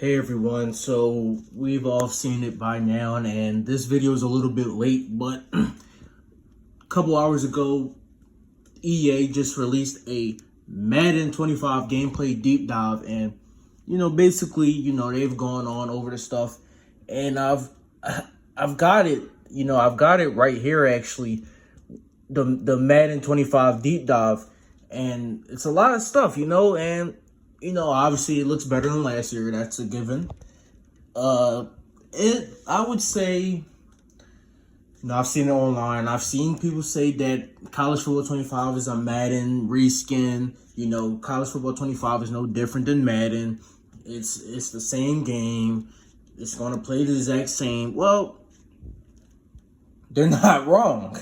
Hey everyone, so we've all seen it by now, and this video is a little bit late, but a couple hours ago, EA just released a Madden 25 gameplay deep dive, and basically, they've gone on over the stuff, and I've got it, I've got it right here actually, the Madden 25 deep dive, and it's a lot of stuff, and obviously it looks better than last year. That's a given. I would say, I've seen it online. I've seen people say that College Football 25 is a Madden reskin. College Football 25 is no different than Madden. It's the same game. It's going to play the exact same. Well, they're not wrong.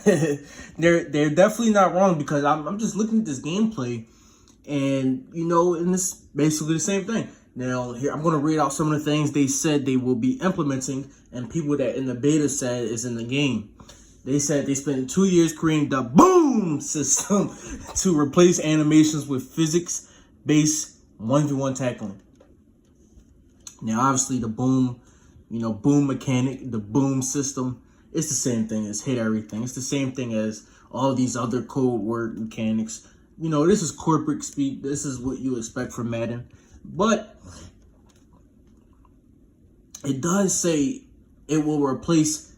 they're definitely not wrong, because I'm just looking at this gameplay. And, and it's basically the same thing. Now, here, I'm going to read out some of the things they said they will be implementing, and people that in the beta said is in the game. They said they spent 2 years creating the boom system to replace animations with physics-based 1v1 tackling. Now, obviously, the boom, boom mechanic, the boom system, it's the same thing as hit everything. It's the same thing as all these other code word mechanics. This is corporate speak. This is what you expect from Madden. But it does say it will replace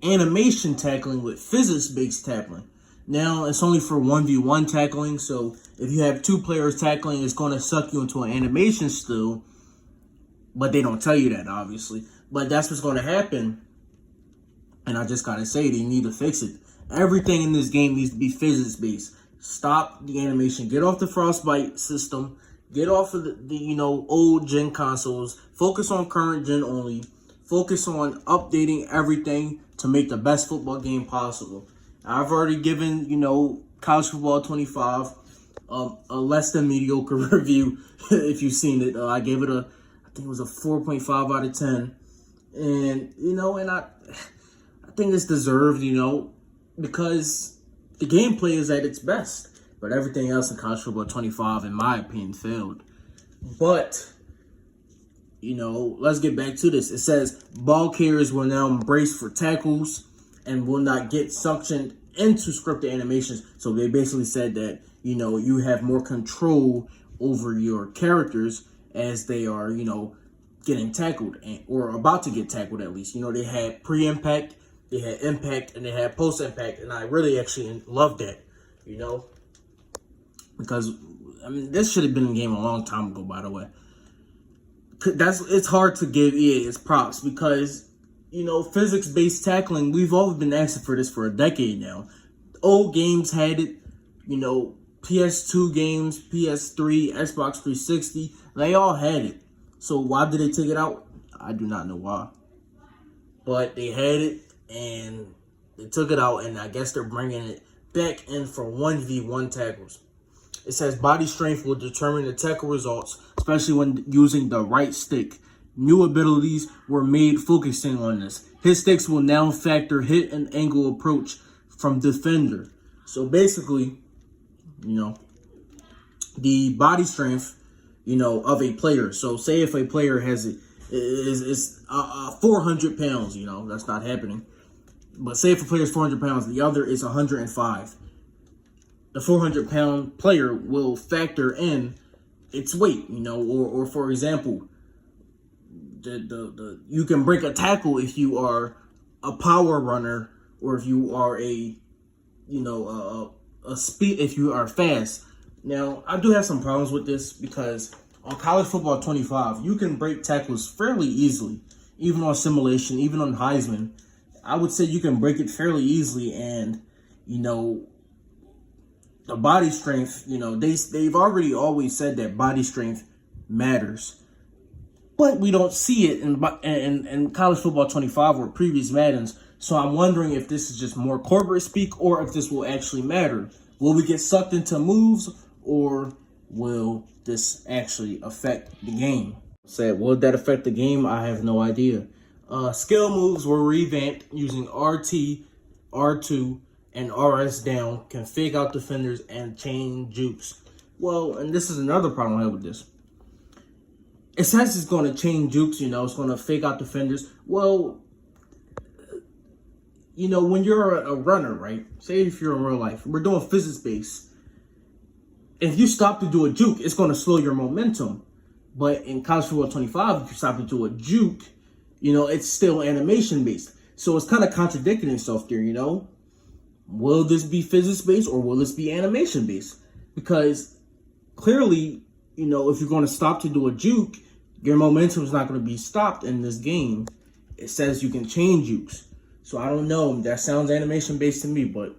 animation tackling with physics-based tackling. Now, it's only for 1v1 tackling. So if you have two players tackling, it's going to suck you into an animation still. But they don't tell you that, obviously. But that's what's going to happen. And I just got to say, they need to fix it. Everything in this game needs to be physics-based. Stop the animation. Get off the Frostbite system. Get off of the old gen consoles. Focus on current gen only. Focus on updating everything to make the best football game possible. I've already given, College Football 25 a less than mediocre review. If you've seen it, I gave it I think it was a 4.5 out of 10. And, and I think it's deserved, because the gameplay is at its best, but everything else in College Football 25, in my opinion, failed. But, let's get back to this. It says ball carriers will now embrace for tackles and will not get suctioned into scripted animations. So they basically said that, you have more control over your characters as they are, getting tackled or about to get tackled at least. They had pre-impact, they had impact, and they had post-impact, and I really actually loved that, because, this should have been in the game a long time ago, by the way. It's hard to give EA its props, because, physics-based tackling, we've all been asking for this for a decade now. Old games had it, PS2 games, PS3, Xbox 360, they all had it. So why did they take it out? I do not know why. But they had it, and they took it out, and I guess they're bringing it back in for 1v1 tackles. It says body strength will determine the tackle results, especially when using the right stick. New abilities were made focusing on this. Hit sticks will now factor hit and angle approach from defender. So basically, the body strength, of a player. So say if a player has is 400 pounds, that's not happening. But say if a player is 400 pounds, the other is 105. The 400-pound player will factor in its weight, or for example, you can break a tackle if you are a power runner, or if you are a speed, if you are fast. Now, I do have some problems with this, because on College Football 25, you can break tackles fairly easily, even on simulation, even on Heisman. I would say you can break it fairly easily, and, the body strength, they've already always said that body strength matters. But we don't see it in College Football 25 or previous Maddens. So I'm wondering if this is just more corporate speak, or if this will actually matter. Will we get sucked into moves, or will this actually affect the game? Said, will that affect the game? I have no idea. Skill moves were revamped using RT, R2, and RS down, can fake out defenders, and chain jukes. Well, and this is another problem I have with this. it says it's going to change jukes, you know, it's going to fake out defenders. Well, you know, when you're a runner, right? Say if you're in real life, we're doing physics-based. If you stop to do a juke, it's going to slow your momentum. But in college football 25, if you stop to do a juke, you know, it's still animation-based. So it's kind of contradicting itself there, you know? Will this be physics-based or will this be animation-based? Because clearly, you know, if you're going to stop to do a juke, your momentum is not going to be stopped in this game. It says you can change jukes. So I don't know. That sounds animation-based to me, but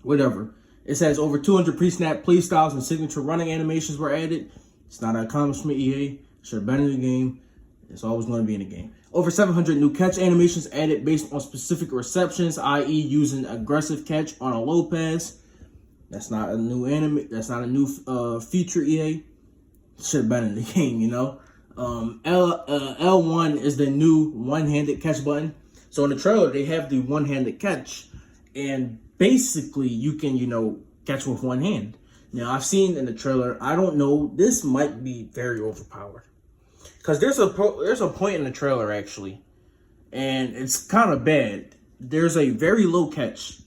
whatever. It says over 200 pre-snap play styles and signature running animations were added. It's not an accomplishment, EA. Should have been in the game. It's always going to be in the game. Over 700 new catch animations added based on specific receptions, i.e. using aggressive catch on a low pass. That's not a new That's not a new feature, EA. Should have been in the game, you know. L1 is the new one-handed catch button. So in the trailer, they have the one-handed catch. And basically, you can, you know, catch with one hand. Now, I've seen in the trailer, I don't know, this might be very overpowered. Because there's a point in the trailer, actually, and it's kind of bad. There's a very low catch,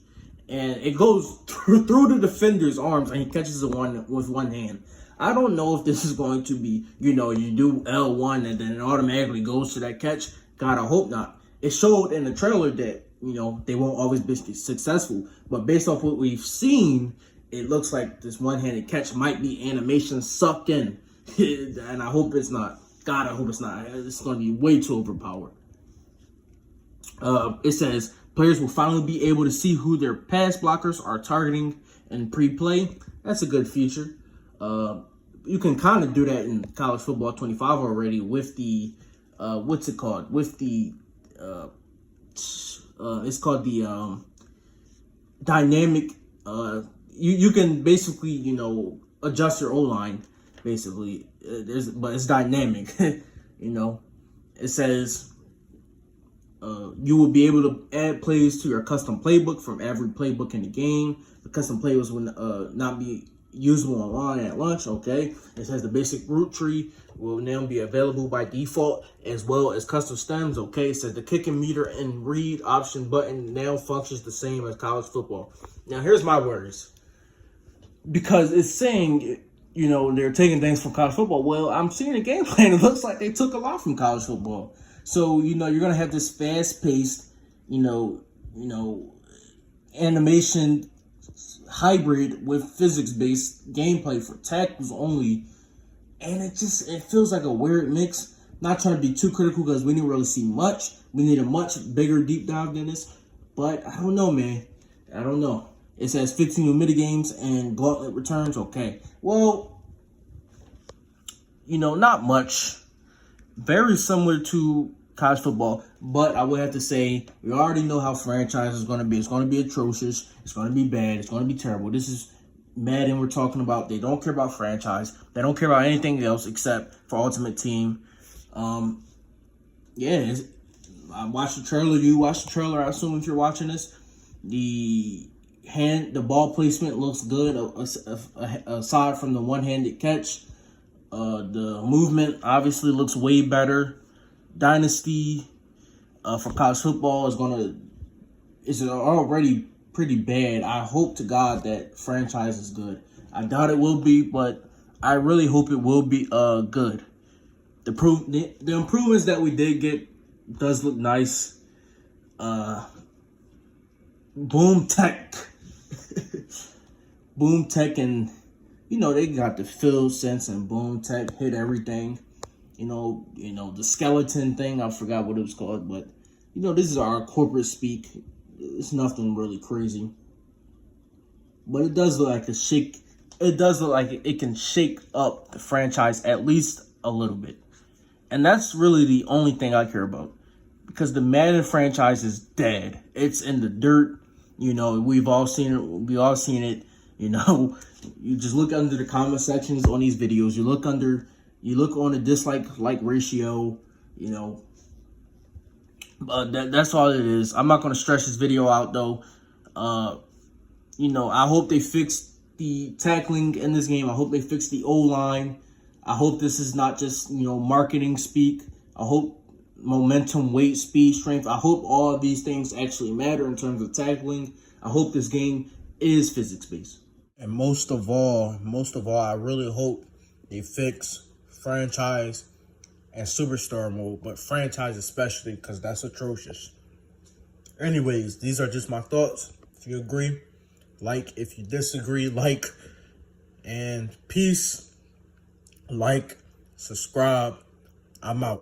and it goes through the defender's arms, and he catches it with one hand. I don't know if this is going to be, you know, you do L1 and then it automatically goes to that catch. God, I hope not. It showed in the trailer that, you know, they won't always be successful. But based off what we've seen, it looks like this one-handed catch might be animation sucked in. And I hope it's not. God, I hope it's not. It's going to be way too overpowered. It says players will finally be able to see who their pass blockers are targeting in pre-play. That's a good feature. You can kind of do that in college football 25 already with the what's it called? With the it's called the dynamic. You can basically, you know, adjust your O-line basically. But it's dynamic. You know, it says you will be able to add plays to your custom playbook from every playbook in the game. The custom plays will not be usable online at launch. Okay. It says the basic route tree will now be available by default, as well as custom stems. Okay. It says the kick and meter and read option button now functions the same as college football. Now here's my worries, because it's saying, you know, they're taking things from college football. Well, I'm seeing a game plan. It looks like they took a lot from college football. So, you know, you're going to have this fast-paced, you know, animation hybrid with physics-based gameplay for tackles only. And it feels like a weird mix. Not trying to be too critical because we didn't really see much. We need a much bigger deep dive than this. But I don't know, man. I don't know. It says 15 new minigames and gauntlet returns. Okay. Well, you know, not much. Very similar to college football. But I would have to say, we already know how franchise is going to be. It's going to be atrocious. It's going to be bad. It's going to be terrible. This is Madden we're talking about. They don't care about franchise. They don't care about anything else except for Ultimate Team. Yeah, I watched the trailer. You watched the trailer, I assume, if you're watching this. The ball placement looks good, aside from the one-handed catch. The movement obviously looks way better. Dynasty for college football is already pretty bad. I hope to God that franchise is good. I doubt it will be, but I really hope it will be good. The improvements that we did get does look nice. Boom Tech. Boom Tech, and you know, they got the field sense, and Boom Tech hit everything. You know the skeleton thing, I forgot what it was called, but you know, this is our corporate speak. It's nothing really crazy, but it does look like it can shake up the franchise at least a little bit. And that's really the only thing I care about, because the Madden franchise is dead. It's in the dirt. You know, we've all seen it. We all seen it. You know, you just look under the comment sections on these videos. You look on the dislike-like ratio. You know, that's all it is. I'm not going to stretch this video out, though. You know, I hope they fix the tackling in this game. I hope they fix the O-line. I hope this is not just, marketing speak. I hope momentum, weight, speed, strength. I hope all of these things actually matter in terms of tackling. I hope this game is physics-based. And most of all, I really hope they fix franchise and superstar mode, but franchise especially, because that's atrocious. Anyways, these are just my thoughts. If you agree, like. If you disagree, like. And peace. Like, subscribe. I'm out.